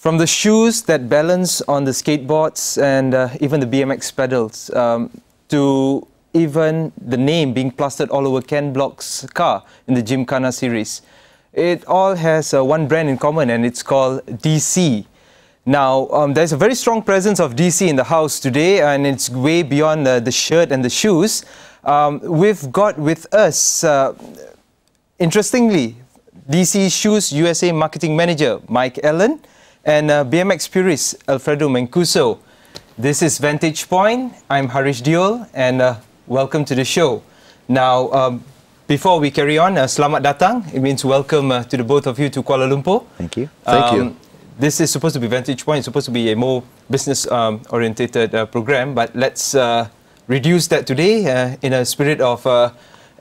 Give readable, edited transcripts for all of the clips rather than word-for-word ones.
From the shoes that balance on the skateboards and even the BMX pedals, to even the name being plastered all over Ken Block's car in the Gymkhana series. It all has one brand in common, and it's called DC. Now, there's a very strong presence of DC in the house today, and it's way beyond the shirt and the shoes. We've got with us, interestingly, DC Shoes USA Marketing Manager Mike Allen and BMX purist Alfredo Macuso. This is Vantage Point. I'm Harish Diol, and welcome to the show. Now, before we carry on, selamat datang. It means welcome to the both of you to Kuala Lumpur. Thank you. Thank you. This is supposed to be Vantage Point. It's supposed to be a more business-orientated program, but let's reduce that today in a spirit of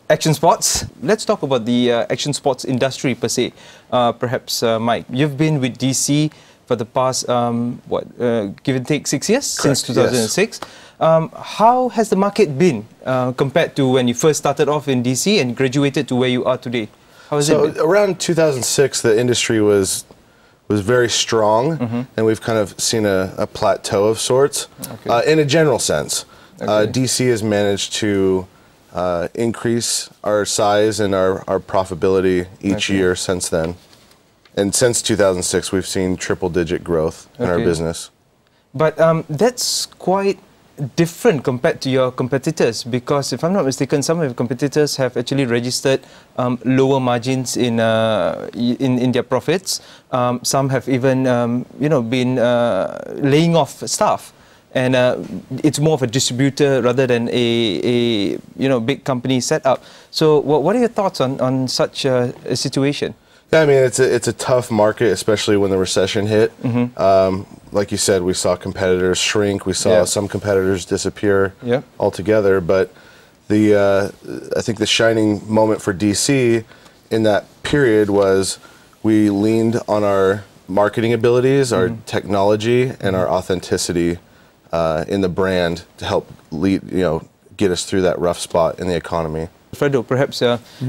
action sports. Let's talk about the action sports industry per se. Perhaps, Mike, you've been with DC for the past, give and take 6 years? Correct, since 2006. Yes. How has the market been compared to when you first started off in DC and graduated to where you are today? How has it been? Around 2006, the industry was very strong, and we've kind of seen a plateau of sorts. Okay. In a general sense. Okay. DC has managed to increase our size and our profitability each year since then. And since 2006, we've seen triple-digit growth in our business. But that's quite different compared to your competitors, because if I'm not mistaken, some of your competitors have actually registered lower margins in their profits. Some have even been laying off staff, and it's more of a distributor rather than a big company setup. So what are your thoughts on such a situation? Yeah, I mean, it's a tough market, especially when the recession hit. Like you said, we saw competitors shrink. We saw some competitors disappear altogether. But I think the shining moment for DC in that period was we leaned on our marketing abilities, our technology, and our authenticity in the brand to help get us through that rough spot in the economy. Alfredo, perhaps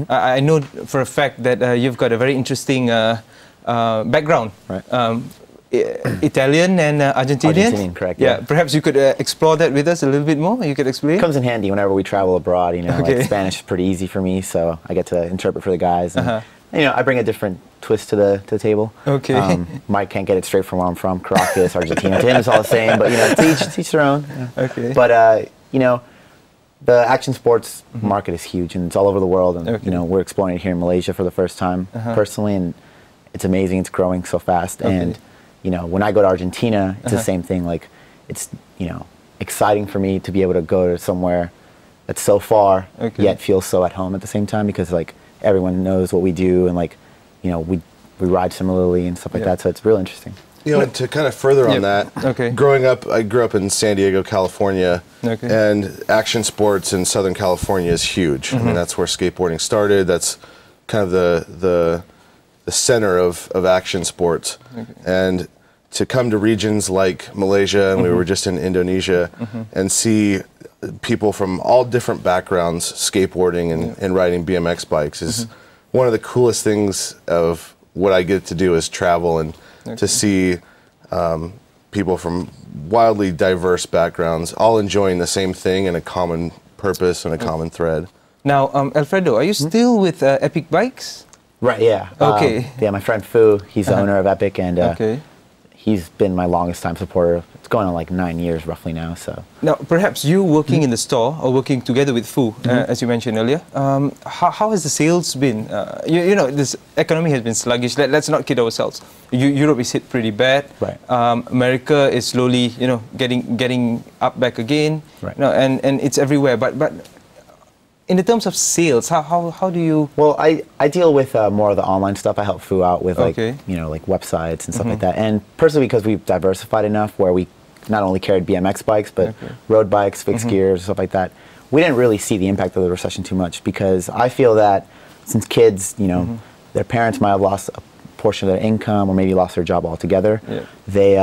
I know for a fact that you've got a very interesting background. Right. Italian and Argentinian? Argentinian, correct. Yeah. Perhaps you could explore that with us a little bit more. You could explain. It comes in handy whenever we travel abroad. Like Spanish is pretty easy for me, so I get to interpret for the guys. And, I bring a different twist to the table. Okay. Mike can't get it straight from where I'm from. Caracas, Argentina. To him, it's all the same, but to each their own. Okay. But the action sports market is huge, and it's all over the world. And we're exploring it here in Malaysia for the first time, personally, and it's amazing. It's growing so fast. And when I go to Argentina, it's the same thing. Like, it's exciting for me to be able to go to somewhere that's so far, yet feels so at home at the same time, because like everyone knows what we do, and like we ride similarly and stuff like that. So it's real interesting. To kind of further on that, growing up, I grew up in San Diego, California, and action sports in Southern California is huge. I mean, that's where skateboarding started. That's kind of the center of action sports. And to come to regions like Malaysia, and we were just in Indonesia, and see people from all different backgrounds skateboarding and riding BMX bikes is one of the coolest things of what I get to do is travel and to see people from wildly diverse backgrounds all enjoying the same thing and a common purpose and a common thread. Now, Alfredo, are you still with Epic Bikes? Right, yeah. Okay. Yeah, my friend Fu, he's the owner of Epic, and he's been my longest time supporter. It's going on like 9 years roughly now. So now, perhaps you working in the store or working together with Fu, as you mentioned earlier, how has the sales been? This economy has been sluggish. Let's not kid ourselves. Europe is hit pretty bad. Right. America is slowly, getting up back again. Right. And it's everywhere. But in the terms of sales, how do you? Well, I deal with more of the online stuff. I help Fu out with like websites and stuff like that. And personally, because we've diversified enough, where we not only carried BMX bikes but road bikes, fixed gears, stuff like that, we didn't really see the impact of the recession too much, because I feel that since kids, their parents might have lost a portion of their income or maybe lost their job altogether, they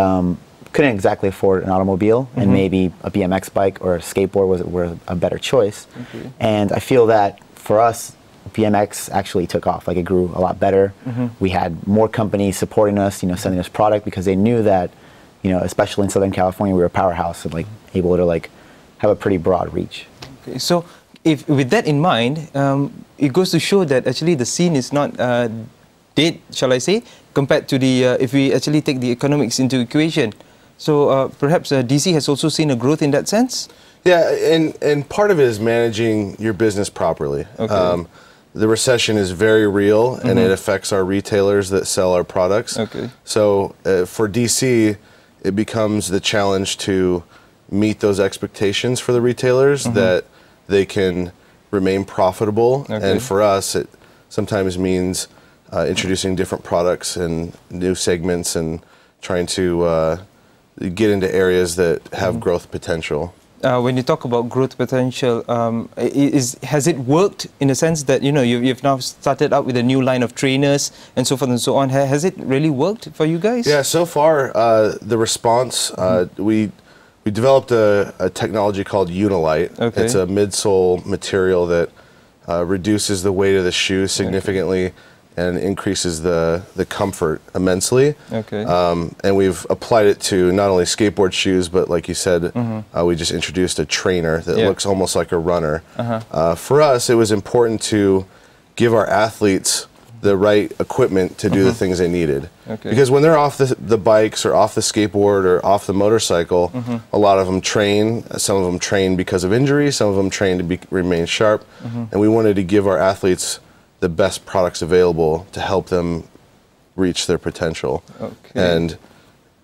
couldn't exactly afford an automobile, and maybe a BMX bike or a skateboard were a better choice. And I feel that for us, BMX actually took off. Like, it grew a lot better. We had more companies supporting us, you know, sending us product, because they knew that, you know, especially in Southern California, we were a powerhouse and like able to like have a pretty broad reach. Okay, so if with that in mind, it goes to show that actually the scene is not dead, shall I say, compared to the if we actually take the economics into equation. So perhaps DC has also seen a growth in that sense. Yeah, and part of it is managing your business properly. Okay. The recession is very real, and it affects our retailers that sell our products. Okay. So for DC, it becomes the challenge to meet those expectations for the retailers, that they can remain profitable. Okay. And for us, it sometimes means introducing different products and new segments and trying to get into areas that have growth potential. When you talk about growth potential, has it worked in the sense that, you know, you've now started out with a new line of trainers and so forth and so on? Has it really worked for you guys? Yeah, so far the response, we developed a technology called Unilite. Okay. It's a midsole material that reduces the weight of the shoe significantly and increases the comfort immensely. Okay. And we've applied it to not only skateboard shoes, but like you said, we just introduced a trainer that looks almost like a runner. For us, it was important to give our athletes the right equipment to do the things they needed. Okay. Because when they're off the bikes or off the skateboard or off the motorcycle, a lot of them train. Some of them train because of injury. Some of them train to remain sharp. And we wanted to give our athletes the best products available to help them reach their potential. Okay. And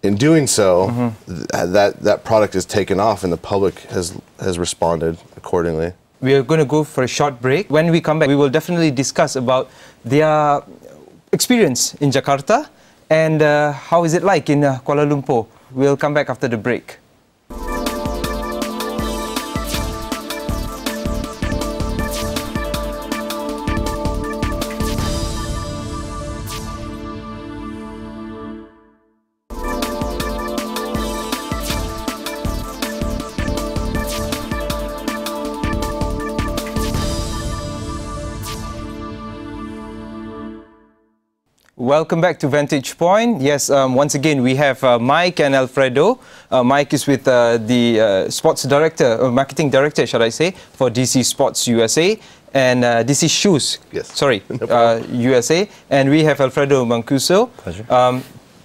in doing so, that product is taken off, and the public has responded accordingly. We are going to go for a short break. When we come back, we will definitely discuss about their experience in Jakarta and how is it like in Kuala Lumpur. We'll come back after the break. Welcome back to Vantage Point. Yes, once again we have Mike and Alfredo. Mike is with the sports director, or marketing director, should I say, for DC Sports USA and DC Shoes. Yes. Sorry, USA. And we have Alfredo Macuso. Pleasure.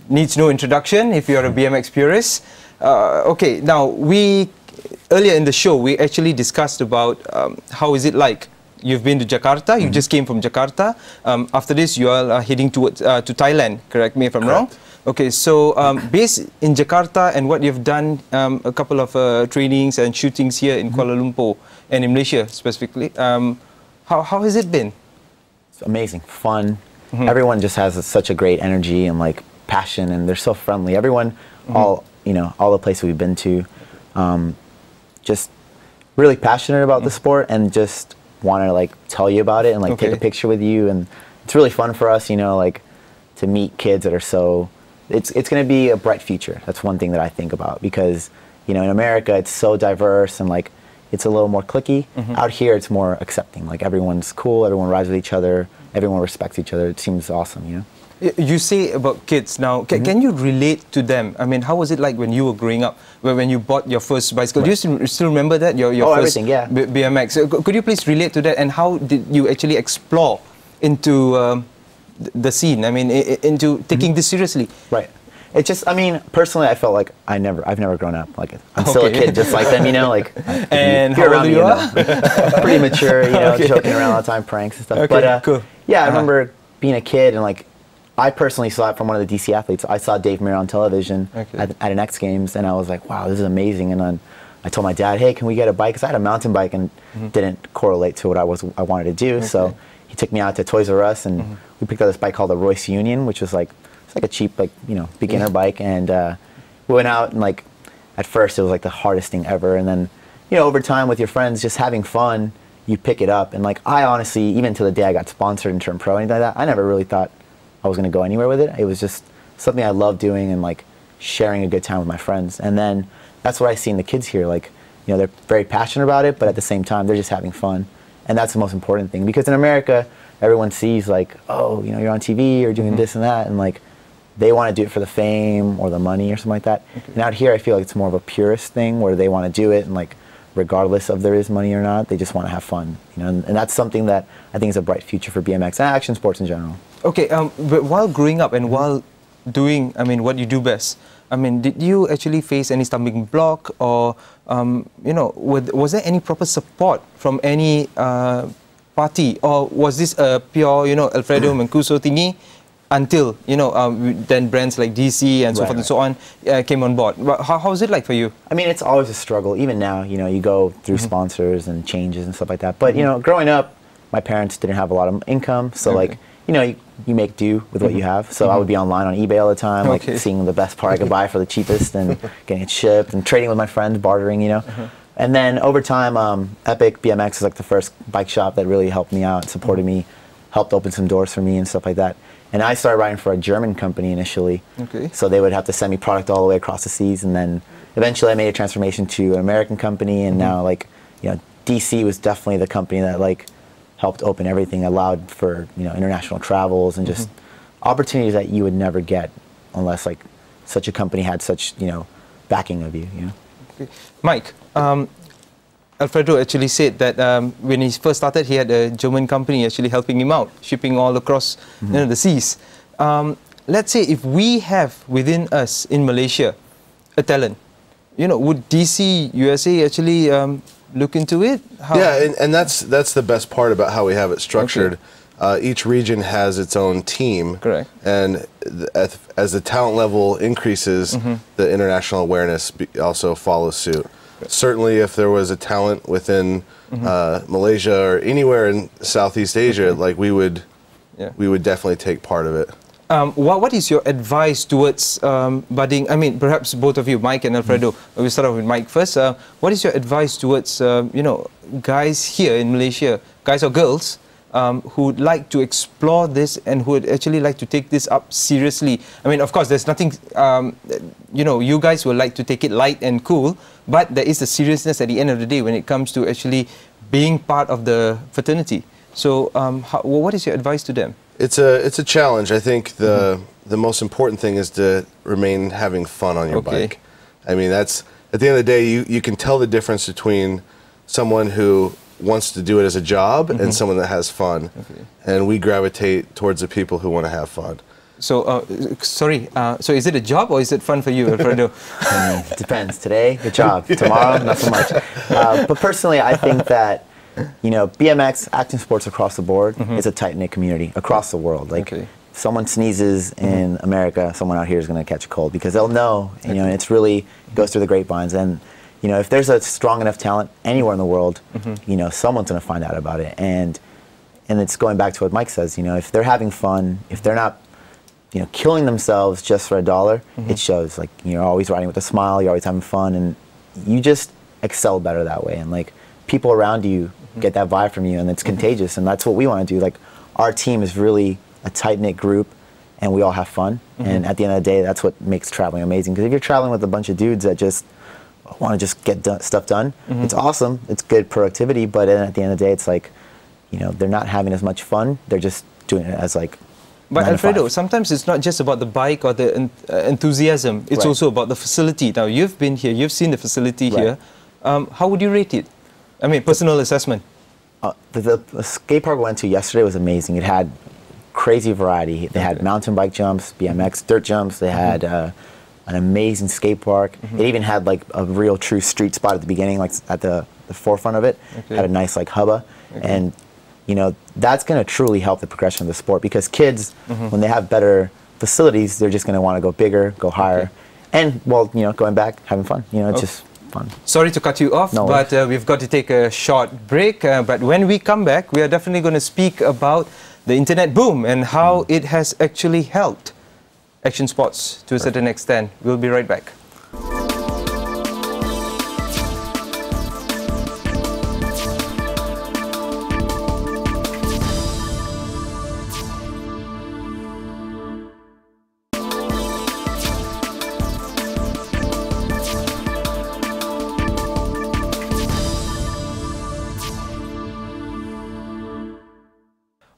Needs no introduction if you're a BMX purist. Okay, now earlier in the show we actually discussed about how is it like. You've been to Jakarta, you just came from Jakarta. After this, you are heading to Thailand, correct me if I'm wrong? Okay, so based in Jakarta and what you've done, a couple of trainings and shootings here in Kuala Lumpur and in Malaysia specifically, how has it been? It's amazing, fun. Everyone just has such a great energy and like passion, and they're so friendly. Everyone, all the places we've been to, just really passionate about the sport and just want to like tell you about it and like take a picture with you, and it's really fun for us, you know, like to meet kids that are so, it's going to be a bright future. That's one thing that I think about, because, you know, in America it's so diverse and like it's a little more cliquey. Out here it's more accepting, like everyone's cool, everyone rides with each other, everyone respects each other. It seems awesome, you know. You say about kids now, can you relate to them? I mean, how was it like when you were growing up, when you bought your first bicycle? Do you still remember that, your first everything, yeah. BMX? Could you please relate to that, and how did you actually explore into the scene? I mean, into taking this seriously? Right. It just, I mean, personally, I felt like I've never grown up. Like, I'm still a kid just like them, you know. Like, and how old you are? Pretty mature, you know, joking around all the time, pranks and stuff. Okay, but cool. Yeah, I remember being a kid, and like, I personally saw it from one of the DC athletes. I saw Dave Mirra on television at an X Games, and I was like, wow, this is amazing. And then I told my dad, hey, can we get a bike? Because I had a mountain bike and didn't correlate to what I wanted to do. So he took me out to Toys R Us, and we picked up this bike called the Royce Union, which was like, it's like a cheap, like, you know, beginner bike. And we went out, and like, at first it was like the hardest thing ever. And then, you know, over time with your friends, just having fun, you pick it up. And like, I honestly, even to the day I got sponsored and turned pro, anything like that, I never really thought I was going to go anywhere with it. It was just something I loved doing and like sharing a good time with my friends. And then that's what I see in the kids here. Like, you know, they're very passionate about it, but at the same time, they're just having fun. And that's the most important thing, because in America, everyone sees like, oh, you know, you're on TV, you're doing this and that, and like they want to do it for the fame or the money or something like that. And out here, I feel like it's more of a purist thing where they want to do it, and like regardless of there is money or not, they just want to have fun, you know. And that's something that I think is a bright future for BMX and action sports in general. Okay, but while growing up and while doing, I mean, what you do best, I mean, did you actually face any stumbling block, or you know, was there any proper support from any party, or was this a pure, you know, Alfredo Macuso thingy until, you know, then brands like DC and so forth and so on came on board? How was it like for you? I mean, it's always a struggle. Even now, you know, you go through sponsors and changes and stuff like that. But, you know, growing up, my parents didn't have a lot of income, so like, you know, you make do with what you have. So I would be online on eBay all the time, like seeing the best part I could buy for the cheapest and getting it shipped and trading with my friends, bartering, you know. And then over time, Epic BMX is like the first bike shop that really helped me out, supported me, helped open some doors for me and stuff like that. And I started riding for a German company initially. So they would have to send me product all the way across the seas, and then eventually I made a transformation to an American company, and now like, you know, DC was definitely the company that like helped open everything, allowed for, you know, international travels and just opportunities that you would never get unless like such a company had such, you know, backing of you, you know. Mike, Alfredo actually said that when he first started, he had a German company actually helping him out, shipping all across you know, the seas. Let's say if we have within us in Malaysia a talent, you know, would DC USA actually look into it? Yeah, and that's the best part about how we have it structured. Each region has its own team. Correct. And as the talent level increases, the international awareness also follows suit. Certainly, if there was a talent within Malaysia or anywhere in Southeast Asia, like we would definitely take part of it. What is your advice towards budding? I mean, perhaps both of you, Mike and Alfredo. We'll start off with Mike first. What is your advice towards you know, guys here in Malaysia, guys or girls, who would like to explore this and who would actually like to take this up seriously? I mean, of course, there's nothing, you know, you guys will like to take it light and cool, but there is a seriousness at the end of the day when it comes to actually being part of the fraternity. So what is your advice to them? It's a challenge. I think the most important thing is to remain having fun on your bike. I mean, that's, at the end of the day, you can tell the difference between someone who wants to do it as a job and someone that has fun. And we gravitate towards the people who want to have fun. So, sorry, so is it a job or is it fun for you, Alfredo? It depends. Today, good job. Tomorrow, not so much. But personally, I think that, you know, BMX, action sports across the board, is a tight-knit community across the world. Like, if someone sneezes in America, someone out here is going to catch a cold because they'll know. You know, and it's really, it goes through the grapevines. And, you know, if there's a strong enough talent anywhere in the world, you know, someone's going to find out about it. And it's going back to what Mike says, you know, if they're having fun, if they're not, you know, killing themselves just for $1, it shows. Like, you're always riding with a smile, you're always having fun, and you just excel better that way. And like, people around you get that vibe from you, and it's contagious, and that's what we want to do. Like, our team is really a tight-knit group, and we all have fun. And at the end of the day, that's what makes traveling amazing. Because if you're traveling with a bunch of dudes that just want to just get stuff done, it's awesome, it's good productivity, but then at the end of the day, it's like, you know, they're not having as much fun, they're just doing it as like. But Alfredo, sometimes it's not just about the bike or the enthusiasm, it's also about the facility. Now, you've been here, you've seen the facility here. How would you rate it? I mean, personal assessment. The skate park we went to yesterday was amazing. It had crazy variety. They had mountain bike jumps, BMX, dirt jumps. They had an amazing skate park. It even had like a real true street spot at the beginning, like at the forefront of it. Had a nice like hubba. And you know, that's going to truly help the progression of the sport, because kids, when they have better facilities, they're just going to want to go bigger, go higher. And, well, you know, going back, having fun. You know, it's just fun. Sorry to cut you off, but we've got to take a short break. But when we come back, we are definitely going to speak about the internet boom and how it has actually helped action sports to a certain extent. We'll be right back.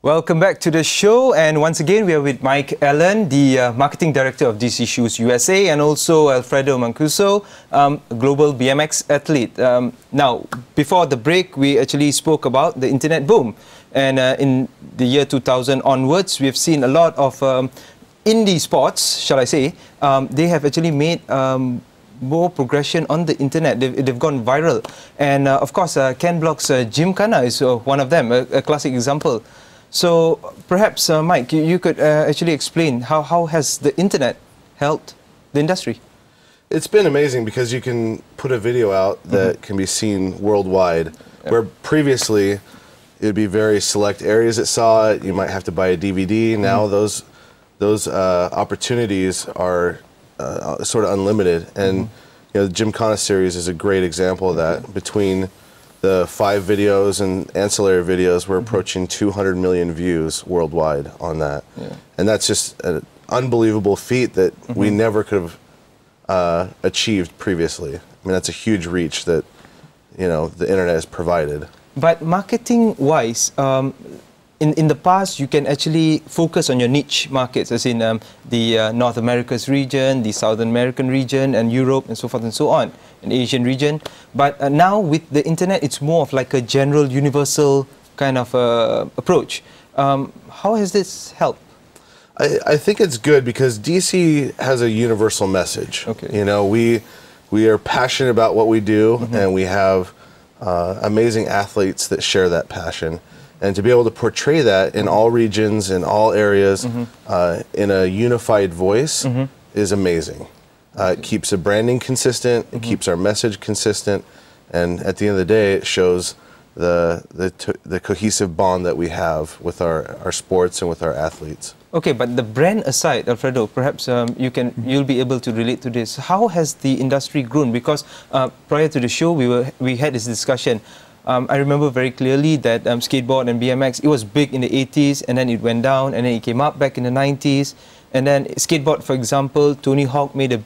Welcome back to the show, and once again we are with Mike Allen, the Marketing Director of DC Shoes USA, and also Alfredo Macuso, Global BMX Athlete. Now, before the break, we actually spoke about the internet boom, and in the year 2000 onwards, we've seen a lot of indie sports, shall I say, they have actually made more progression on the internet. They've gone viral, and of course, Ken Block's Gymkhana is one of them, a classic example. So perhaps, Mike, you could actually explain how has the internet helped the industry? It's been amazing because you can put a video out that can be seen worldwide, where previously it would be very select areas that saw it. You might have to buy a DVD. Now those opportunities are sort of unlimited, and you know, the Gymkhana series is a great example of that. Between the 5 videos and ancillary videos, we're approaching 200 million views worldwide on that. And that's just an unbelievable feat that we never could have achieved previously. I mean, that's a huge reach that, you know, the internet has provided. But marketing-wise, in the past, you can actually focus on your niche markets, as in the North America's region, the Southern American region, and Europe, and so forth and so on, an Asian region. But now with the internet, it's more of like a general, universal kind of approach. How has this helped? I think it's good because DC has a universal message. You know, we are passionate about what we do, and we have amazing athletes that share that passion. And to be able to portray that in all regions, in all areas, in a unified voice is amazing. It keeps the branding consistent, it keeps our message consistent, and at the end of the day, it shows the cohesive bond that we have with our sports and with our athletes. Okay, but the brand aside, Alfredo, perhaps you'll be able to relate to this. How has the industry grown? Because prior to the show, we had this discussion. I remember very clearly that skateboard and BMX, it was big in the 80s, and then it went down, and then it came up back in the 90s. And then skateboard, for example, Tony Hawk made a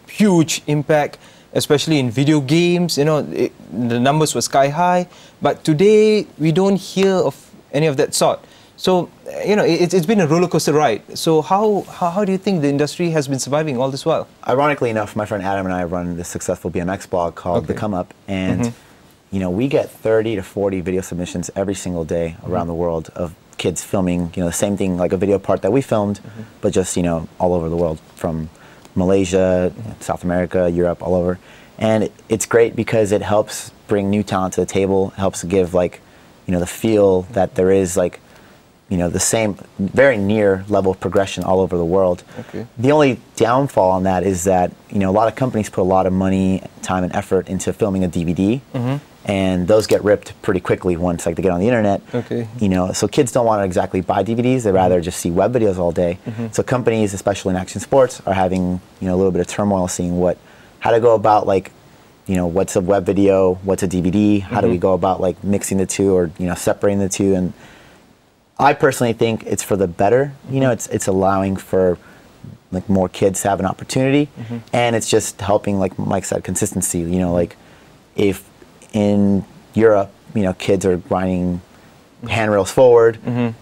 huge impact, especially in video games. You know, the numbers were sky high. But today, we don't hear of any of that sort. So, you know, it's been a roller coaster ride. So how do you think the industry has been surviving all this while? Ironically enough, my friend Adam and I run this successful BMX blog called The Come Up, and you know, we get 30 to 40 video submissions every single day around the world of kids filming, you know, the same thing, like a video part that we filmed, but just, you know, all over the world, from Malaysia, South America, Europe, all over. And it's great because it helps bring new talent to the table, helps give, like, you know, the feel that there is, like, you know, the same, very near level of progression all over the world. The only downfall on that is that, you know, a lot of companies put a lot of money, time, and effort into filming a DVD, and those get ripped pretty quickly once, like, they get on the internet. You know, so kids don't want to exactly buy DVDs; they rather just see web videos all day. So companies, especially in action sports, are having, you know, a little bit of turmoil, seeing how to go about, like, you know, what's a web video, what's a DVD, how do we go about, like, mixing the two, or, you know, separating the two. And I personally think it's for the better. You know, it's allowing for, like, more kids to have an opportunity, and it's just helping, like Mike said, consistency. You know, like, if in Europe, you know, kids are grinding handrails forward,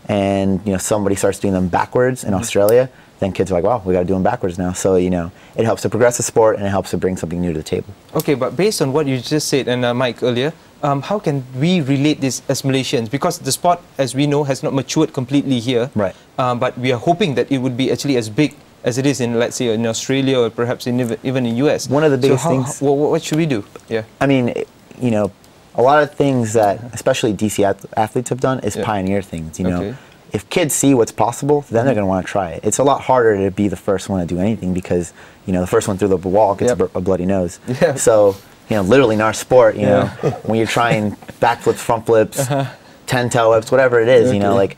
and, you know, somebody starts doing them backwards in Australia, then kids are like, wow, we got to do them backwards now. So, you know, it helps to progress the sport, and it helps to bring something new to the table. Okay, but based on what you just said, and Mike earlier, how can we relate this as Malaysians? Because the sport, as we know, has not matured completely here. But we are hoping that it would be actually as big as it is in, let's say, in Australia, or perhaps even in US. One of the biggest things. What should we do? I mean, you know, a lot of things that especially DC athletes have done is pioneer things. You know, if kids see what's possible, then they're going to want to try it. It's a lot harder to be the first one to do anything because, you know, the first one through the wall gets a bloody nose. So, you know, literally in our sport, you know, when you're trying backflips, front flips, 10 tail whips, whatever it is, you know, like,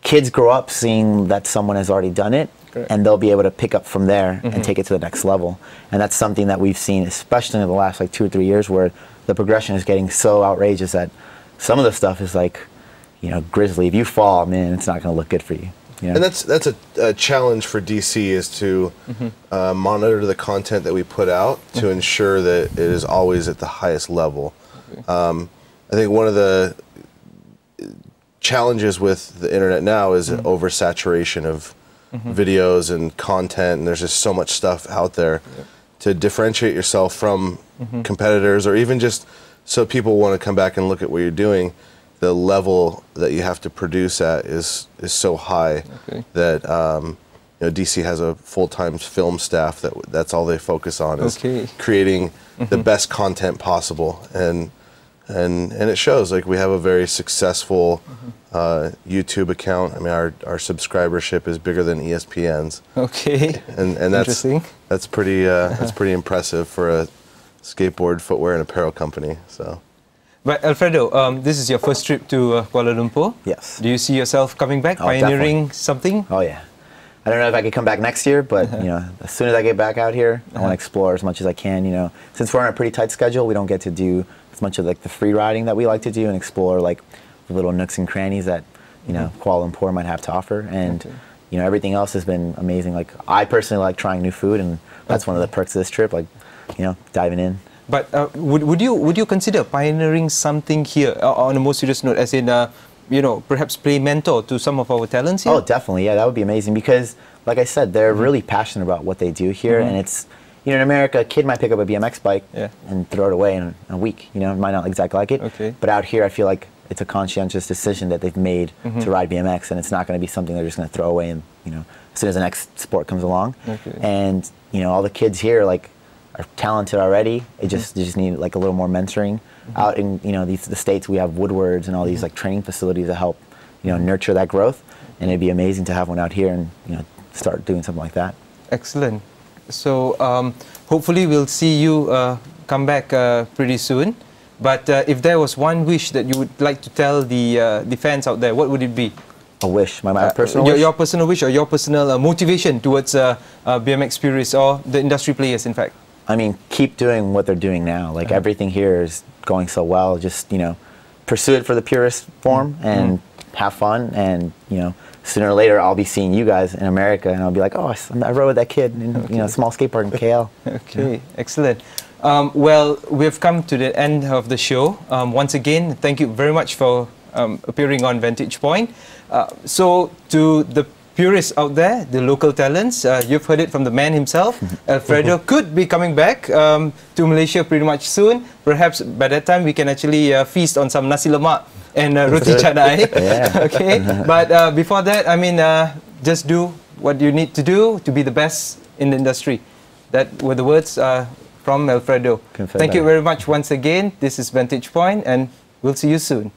kids grow up seeing that someone has already done it, and they'll be able to pick up from there and take it to the next level. And that's something that we've seen, especially in the last, like, 2 or 3 years, where the progression is getting so outrageous that some of the stuff is like, you know, grisly. If you fall, man, it's not going to look good for you. You know? And that's a challenge for DC, is to monitor the content that we put out to ensure that it is always at the highest level. I think one of the challenges with the internet now is oversaturation of videos and content, and there's just so much stuff out there. To differentiate yourself from competitors, or even just so people want to come back and look at what you're doing, the level that you have to produce at is so high that you know, DC has a full-time film staff that's all they focus on is creating the best content possible, and it shows. Like, we have a very successful YouTube account. I mean, our subscribership is bigger than ESPN's. And that's pretty impressive for a skateboard, footwear, and apparel company. So. But Alfredo, this is your first trip to Kuala Lumpur. Yes. Do you see yourself coming back, pioneering something? Oh yeah. I don't know if I could come back next year, but you know, as soon as I get back out here, I want to explore as much as I can. You know, since we're on a pretty tight schedule, we don't get to do as much of like the free riding that we like to do, and explore like the little nooks and crannies that, you know, Kuala Lumpur might have to offer. And you know, everything else has been amazing. Like, I personally like trying new food, and that's one of the perks of this trip. Like, you know, diving in. But would you consider pioneering something here on a more serious note, as in you know, perhaps play mentor to some of our talents here? Oh, definitely. Yeah, that would be amazing, because, like I said, they're really passionate about what they do here, and it's, you know, in America, a kid might pick up a BMX bike and throw it away in a week. You know, might not exactly like it. But out here, I feel like it's a conscientious decision that they've made to ride BMX, and it's not going to be something they're just going to throw away, and, you know, as soon as the next sport comes along. And, you know, all the kids here, like, are talented already. They just need like a little more mentoring. Out in, you know, the States, we have Woodwards and all these like training facilities that help, you know, nurture that growth. And it'd be amazing to have one out here and, you know, start doing something like that. Excellent. So hopefully we'll see you come back pretty soon. But if there was one wish that you would like to tell the fans out there, what would it be? A wish, my personal wish? Your personal wish, or your personal motivation towards BMX purists, or the industry players, in fact. I mean, keep doing what they're doing now. Like, everything here is going so well. Just, you know, pursue it for the purest form and have fun. And, you know, sooner or later, I'll be seeing you guys in America, and I'll be like, oh, I rode with that kid in, you know, small skateboard in KL. Excellent. Well, we've come to the end of the show. Once again, thank you very much for appearing on Vantage Point. So, to the purists out there, the local talents, you've heard it from the man himself. Alfredo could be coming back to Malaysia pretty much soon. Perhaps by that time we can actually feast on some nasi lemak and roti canai. But before that, I mean, just do what you need to do to be the best in the industry. That were the words from Alfredo. Thank you very much once again. This is Vantage Point, and we'll see you soon.